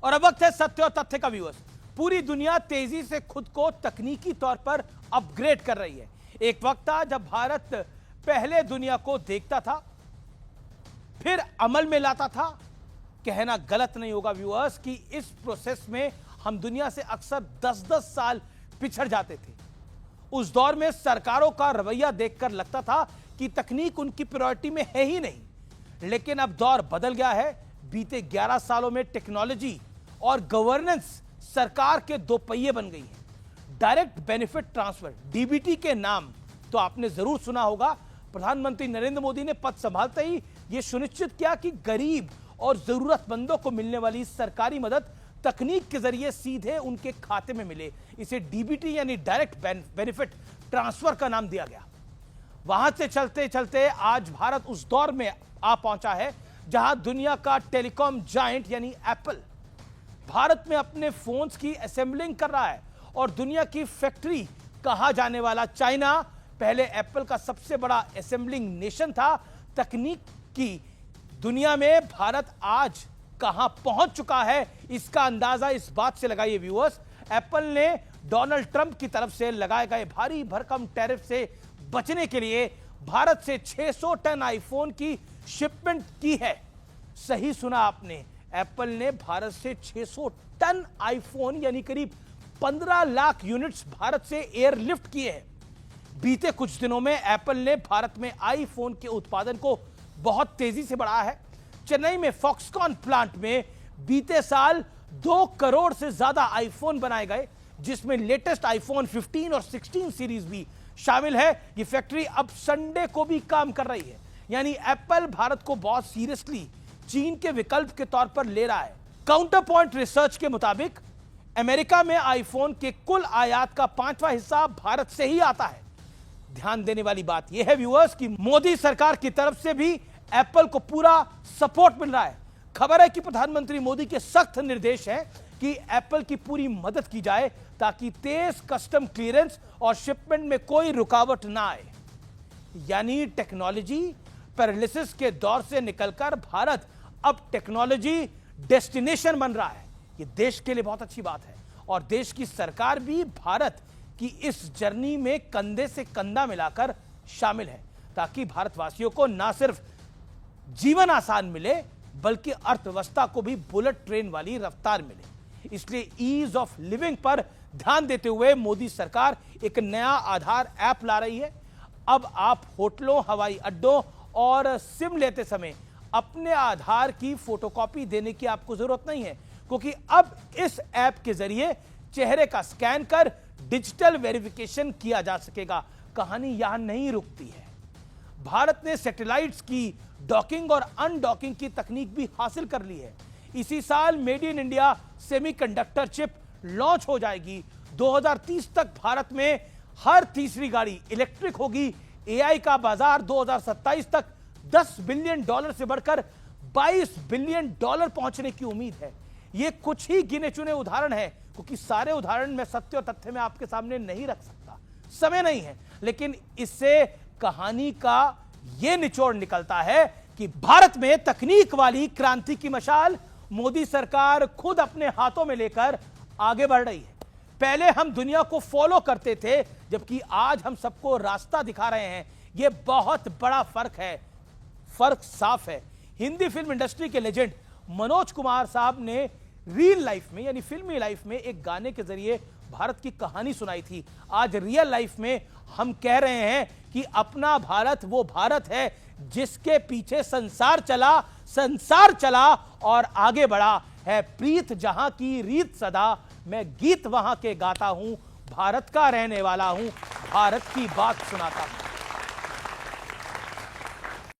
और अब वक्त है सत्य और तथ्य का व्यूअर्स। पूरी दुनिया तेजी से खुद को तकनीकी तौर पर अपग्रेड कर रही है। एक वक्त था जब भारत पहले दुनिया को देखता था, फिर अमल में लाता था। कहना गलत नहीं होगा व्यूअर्स कि इस प्रोसेस में हम दुनिया से अक्सर 10-10 साल पिछड़ जाते थे। उस दौर में सरकारों का रवैया देखकर लगता था कि तकनीक उनकी प्रायोरिटी में है ही नहीं। लेकिन अब दौर बदल गया है। बीते 11 सालों में टेक्नोलॉजी और गवर्नेंस सरकार के दो पहिए बन गई है। डायरेक्ट बेनिफिट ट्रांसफर, डीबीटी के नाम तो आपने जरूर सुना होगा। प्रधानमंत्री नरेंद्र मोदी ने पद संभालते ही यह सुनिश्चित किया कि गरीब और जरूरतमंदों को मिलने वाली सरकारी मदद तकनीक के जरिए सीधे उनके खाते में मिले। इसे डीबीटी यानी डायरेक्ट बेनिफिट ट्रांसफर का नाम दिया गया। वहां से चलते चलते आज भारत उस दौर में आ पहुंचा है जहां दुनिया का टेलीकॉम जायंट यानी एप्पल भारत में अपने फोन्स की असेंबलिंग कर रहा है। और दुनिया की फैक्ट्री कहा जाने वाला चाइना पहले एप्पल का सबसे बड़ा असेंबलिंग नेशन था। तकनीक की दुनिया में भारत आज कहां पहुंच चुका है, इसका अंदाजा इस बात से लगाइए व्यूअर्स। एप्पल ने डोनाल्ड ट्रंप की तरफ से लगाए गए भारी भरकम टैरिफ से बचने के लिए भारत से 600 टन आईफोन की शिपमेंट की है। सही सुना आपने, एप्पल ने भारत से 600 टन आईफोन यानी करीब 15 लाख यूनिट्स भारत से एयरलिफ्ट किए हैं। बीते कुछ दिनों में एप्पल ने भारत में आईफोन के उत्पादन को बहुत तेजी से बढ़ाया है। चेन्नई में फॉक्सकॉन प्लांट में बीते साल 2 करोड़ से ज्यादा आईफोन बनाए गए, जिसमें लेटेस्ट आईफोन 15 और 16 सीरीज भी शामिल है। यह फैक्ट्री अब संडे को भी काम कर रही है, यानी एप्पल भारत को बहुत सीरियसली चीन के विकल्प के तौर पर ले रहा है। काउंटर पॉइंट रिसर्च के मुताबिक अमेरिका में आईफोन के कुल आयात का 5वां हिस्सा भारत से ही आता है। ध्यान देने वाली बात यह है व्यूअर्स कि मोदी सरकार की तरफ से भी एप्पल को पूरा सपोर्ट मिल रहा है। खबर है कि प्रधानमंत्री मोदी के सख्त निर्देश हैं कि एप्पल की पूरी मदद की जाए ताकि तेज कस्टम क्लियरेंस और शिपमेंट में कोई रुकावट ना आए। यानी टेक्नोलॉजी पैरालिसिस के दौर से निकलकर भारत अब टेक्नोलॉजी डेस्टिनेशन बन रहा है। यह देश के लिए बहुत अच्छी बात है और देश की सरकार भी भारत की इस जर्नी में कंधे से कंधा मिलाकर शामिल है ताकि भारतवासियों को ना सिर्फ जीवन आसान मिले बल्कि अर्थव्यवस्था को भी बुलेट ट्रेन वाली रफ्तार मिले। इसलिए ईज ऑफ लिविंग पर ध्यान देते हुए मोदी सरकार एक नया आधार ऐप ला रही है। अब आप होटलों, हवाई अड्डों और सिम लेते समय अपने आधार की फोटोकॉपी देने की आपको जरूरत नहीं है, क्योंकि अब इस ऐप के जरिए चेहरे का स्कैन कर डिजिटल वेरिफिकेशन किया जा सकेगा। कहानी यहां नहीं रुकती है। भारत ने सैटेलाइट्स की डॉकिंग और अनडॉकिंग की तकनीक भी हासिल कर ली है। इसी साल made in India semiconductor chip launch हो जाएगी। 2030 तक भारत में हर तीसरी गाड़ी इलेक्ट्रिक होगी। एआई का बाजार 2027 तक $10 बिलियन से बढ़कर $22 बिलियन पहुंचने की उम्मीद है। ये कुछ ही गिने चुने उदाहरण हैं, क्योंकि सारे उदाहरण मैं सत्य और तथ्य में आपके सामने नहीं रख सकता, समय नहीं है। लेकिन इससे कहानी का यह निचोड़ निकलता है कि भारत में तकनीक वाली क्रांति की मशाल मोदी सरकार खुद अपने हाथों में लेकर आगे बढ़ रही है। पहले हम दुनिया को फॉलो करते थे, जबकि आज हम सबको रास्ता दिखा रहे हैं। यह बहुत बड़ा फर्क है। फर्क साफ है। हिंदी फिल्म इंडस्ट्री के लेजेंड मनोज कुमार साहब ने रियल लाइफ में यानी फिल्मी लाइफ में एक गाने के जरिए भारत की कहानी सुनाई थी। आज रियल लाइफ में हम कह रहे हैं कि अपना भारत वो भारत है जिसके पीछे संसार चला और आगे बढ़ा है। प्रीत जहां की रीत सदा, मैं गीत वहां के गाता हूं। भारत का रहने वाला हूं, भारत की बात सुनाता हूं।